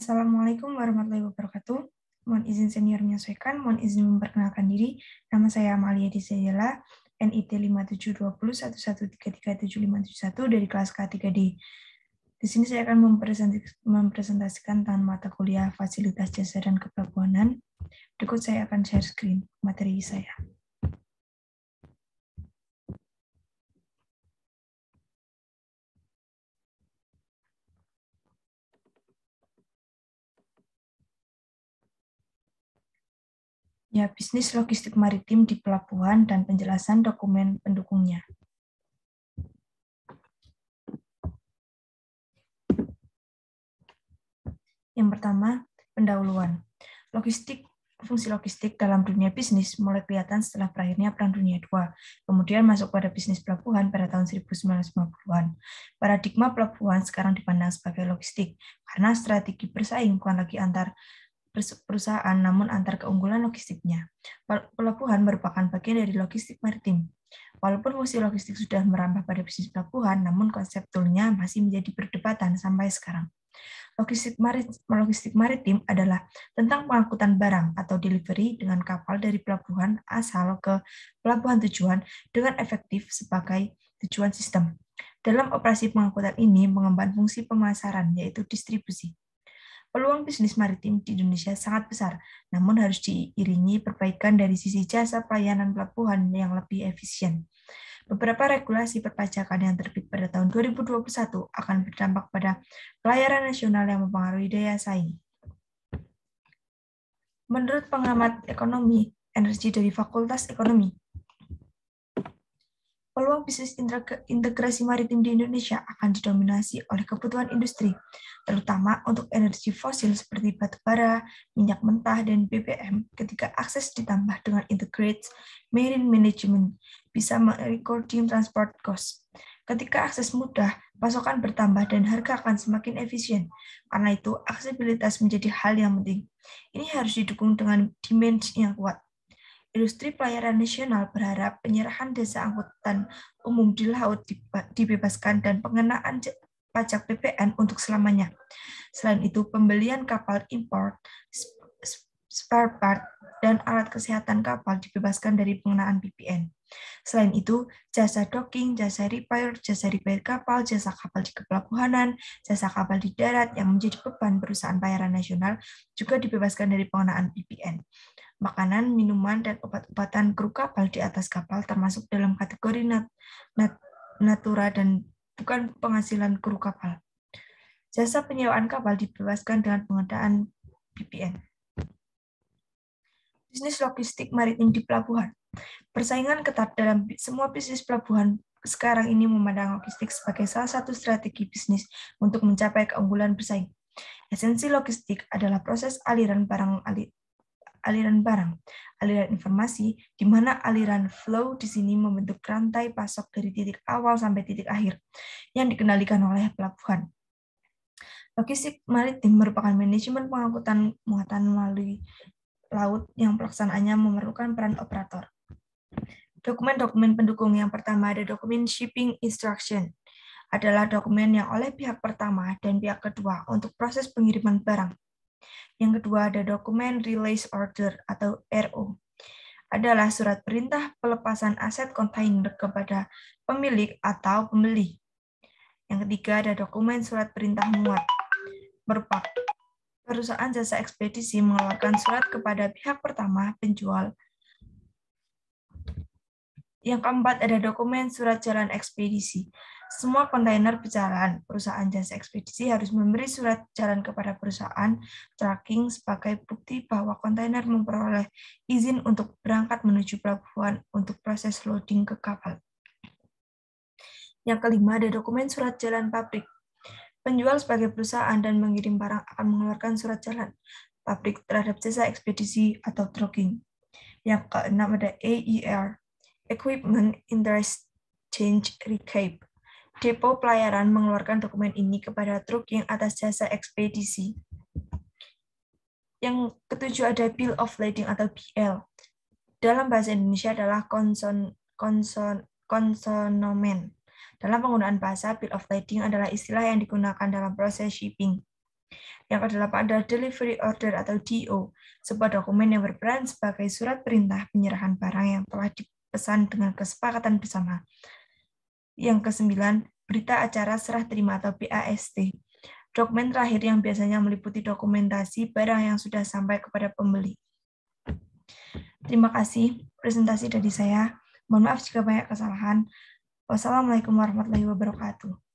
Assalamualaikum warahmatullahi wabarakatuh. Mohon izin senior menyesuaikan, mohon izin memperkenalkan diri. Nama saya Amalia Disayala, NIT 572011337571 dari kelas K3D. Di sini saya akan mempresentasikan tentang mata kuliah Fasilitas Jasa dan Kepelabuhanan. Berikut saya akan share screen materi saya. Ya, bisnis logistik maritim di pelabuhan dan penjelasan dokumen pendukungnya. Yang pertama, pendahuluan. Fungsi logistik dalam dunia bisnis mulai kelihatan setelah berakhirnya Perang Dunia II, kemudian masuk pada bisnis pelabuhan pada tahun 1950-an. Paradigma pelabuhan sekarang dipandang sebagai logistik, karena strategi bersaing bukan lagi antar perusahaan, namun antar keunggulan logistiknya. Pelabuhan merupakan bagian dari logistik maritim. Walaupun fungsi logistik sudah merambah pada bisnis pelabuhan, namun konseptualnya masih menjadi perdebatan sampai sekarang. Logistik maritim adalah tentang pengangkutan barang atau delivery dengan kapal dari pelabuhan asal ke pelabuhan tujuan dengan efektif sebagai tujuan sistem. Dalam operasi pengangkutan ini mengemban fungsi pemasaran, yaitu distribusi. Peluang bisnis maritim di Indonesia sangat besar, namun harus diiringi perbaikan dari sisi jasa pelayanan pelabuhan yang lebih efisien. Beberapa regulasi perpajakan yang terbit pada tahun 2021 akan berdampak pada pelayaran nasional yang mempengaruhi daya saing. Menurut pengamat ekonomi energi dari Fakultas Ekonomi, peluang bisnis integrasi maritim di Indonesia akan didominasi oleh kebutuhan industri, terutama untuk energi fosil seperti batu bara, minyak mentah, dan BBM, ketika akses ditambah dengan integrated marine management, bisa merecording transport cost. Ketika akses mudah, pasokan bertambah dan harga akan semakin efisien. Karena itu, aksesibilitas menjadi hal yang penting. Ini harus didukung dengan demand yang kuat. Industri pelayaran nasional berharap penyerahan jasa angkutan umum di laut dibebaskan dan pengenaan pajak PPN untuk selamanya. Selain itu, pembelian kapal impor, spare part, dan alat kesehatan kapal dibebaskan dari pengenaan PPN. Selain itu, jasa docking, jasa repair kapal, jasa kapal di kepelabuhanan, jasa kapal di darat yang menjadi beban perusahaan pelayaran nasional juga dibebaskan dari pengenaan PPN. Makanan, minuman, dan obat-obatan kru kapal di atas kapal termasuk dalam kategori natura dan bukan penghasilan kru kapal. Jasa penyewaan kapal dibebaskan dengan pengenaan PPN. Bisnis logistik maritim di pelabuhan. Persaingan ketat dalam semua bisnis pelabuhan sekarang ini memandang logistik sebagai salah satu strategi bisnis untuk mencapai keunggulan bersaing. Esensi logistik adalah proses aliran aliran informasi, di mana aliran flow di sini membentuk rantai pasok dari titik awal sampai titik akhir, yang dikendalikan oleh pelabuhan. Logistik maritim merupakan manajemen pengangkutan muatan melalui laut yang pelaksanaannya memerlukan peran operator. Dokumen-dokumen pendukung yang pertama ada dokumen shipping instruction, adalah dokumen yang oleh pihak pertama dan pihak kedua untuk proses pengiriman barang. Yang kedua ada dokumen release order atau RO. Adalah surat perintah pelepasan aset kontainer kepada pemilik atau pembeli. Yang ketiga ada dokumen surat perintah muat. Merupakan perusahaan jasa ekspedisi mengeluarkan surat kepada pihak pertama penjual. Yang keempat ada dokumen surat jalan ekspedisi. Semua kontainer berjalan, perusahaan jasa ekspedisi harus memberi surat jalan kepada perusahaan tracking sebagai bukti bahwa kontainer memperoleh izin untuk berangkat menuju pelabuhan untuk proses loading ke kapal. Yang kelima ada dokumen surat jalan pabrik. Penjual sebagai perusahaan dan mengirim barang akan mengeluarkan surat jalan pabrik terhadap jasa ekspedisi atau trucking. Yang keenam ada AER, Equipment Interchange Receipt. Depo pelayaran mengeluarkan dokumen ini kepada trucking atas jasa ekspedisi. Yang ketujuh ada Bill of Lading atau BL. Dalam bahasa Indonesia adalah konsonomen. Dalam penggunaan bahasa, Bill of Lading adalah istilah yang digunakan dalam proses shipping. Yang kedelapan adalah Delivery Order atau DO, sebuah dokumen yang berperan sebagai surat perintah penyerahan barang yang telah dipesan dengan kesepakatan bersama. Yang kesembilan, Berita Acara Serah Terima atau BAST. Dokumen terakhir yang biasanya meliputi dokumentasi barang yang sudah sampai kepada pembeli. Terima kasih presentasi dari saya. Mohon maaf jika banyak kesalahan. Wassalamualaikum warahmatullahi wabarakatuh.